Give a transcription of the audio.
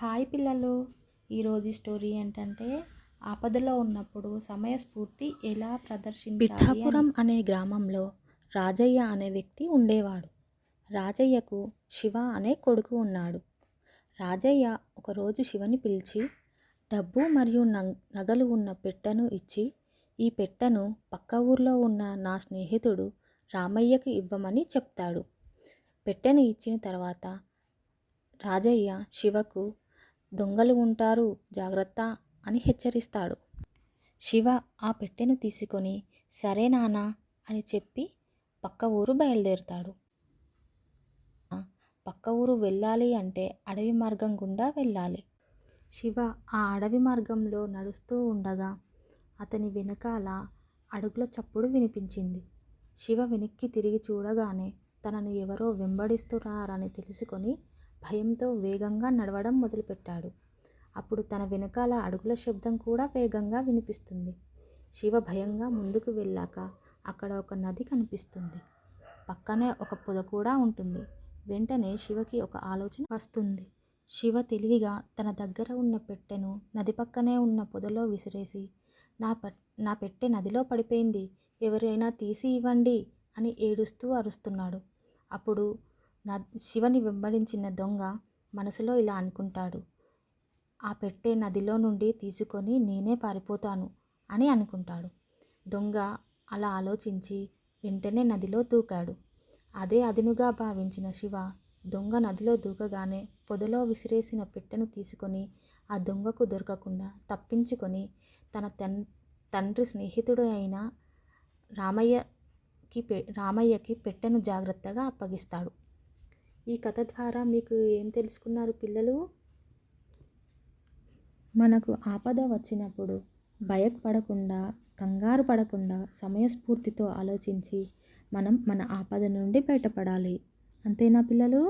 Hi పిల్లలు, ఈరోజు story ఏంటంటే ఆపదలో ఉన్నప్పుడు సమయస్ఫూర్తి ఎలా ప్రదర్శించాలి అని. పిఠాపురం అనే గ్రామంలో రాజయ్య అనే వ్యక్తి ఉండేవాడు. రాజయ్యకు శివ అనే కొడుకు ఉన్నాడు. రాజయ్య ఒకరోజు శివని పిలిచి డబ్బు మరియు నగలు ఉన్న పెట్టెను ఇచ్చి, ఈ పెట్టెను పక్క ఊర్లో ఉన్న నా స్నేహితుడు రామయ్యకి ఇవ్వమని చెప్తాడు. పెట్టెను ఇచ్చిన తర్వాత రాజయ్య శివకు దొంగలు ఉంటారు జాగ్రత్త అని హెచ్చరిస్తాడు. శివ ఆ పెట్టెను తీసుకొని సరే నానా అని చెప్పి పక్క ఊరు బయలుదేరుతాడు. పక్క ఊరు వెళ్ళాలి అంటే అడవి మార్గం గుండా వెళ్ళాలి. శివ ఆ అడవి మార్గంలో నడుస్తూ ఉండగా అతని వెనకాల అడుగుల చప్పుడు వినిపించింది. శివ వెనక్కి తిరిగి చూడగానే తనను ఎవరో వెంబడిస్తున్నారని తెలుసుకొని భయంతో వేగంగా నడవడం మొదలుపెట్టాడు. అప్పుడు తన వెనకాల అడుగుల శబ్దం కూడా వేగంగా వినిపిస్తుంది. శివ భయంగా ముందుకు వెళ్ళాక అక్కడ ఒక నది కనిపిస్తుంది. పక్కనే ఒక పొద కూడా ఉంటుంది. వెంటనే శివకి ఒక ఆలోచన వస్తుంది. శివ తెలివిగా తన దగ్గర ఉన్న పెట్టెను నది పక్కనే ఉన్న పొదలో విసిరేసి నా పెట్టె నదిలో పడిపోయింది, ఎవరైనా తీసి ఇవ్వండి అని ఏడుస్తూ అరుస్తున్నాడు. అప్పుడు శివని వెంబడించిన దొంగ మనసులో ఇలా అనుకుంటాడు, ఆ పెట్టె నదిలో నుండి తీసుకొని నేనే పారిపోతాను అని అనుకుంటాడు. దొంగ అలా ఆలోచించి వెంటనే నదిలో దూకాడు. అదే అదునుగా భావించిన శివ దొంగ నదిలో దూకగానే పొదలో విసిరేసిన పెట్టెను తీసుకొని ఆ దొంగకు దొరకకుండా తప్పించుకొని తన తండ్రి స్నేహితుడు అయిన రామయ్యకి పెట్టెను జాగ్రత్తగా అప్పగిస్తాడు. ఈ కథ ద్వారా మీకు ఏం తెలుసుకున్నారు పిల్లలు? మనకు ఆపద వచ్చినప్పుడు భయపడకుండా, కంగారు పడకుండా సమయస్ఫూర్తితో ఆలోచించి మనం మన ఆపద నుండి బయటపడాలి. అంతేనా పిల్లలు?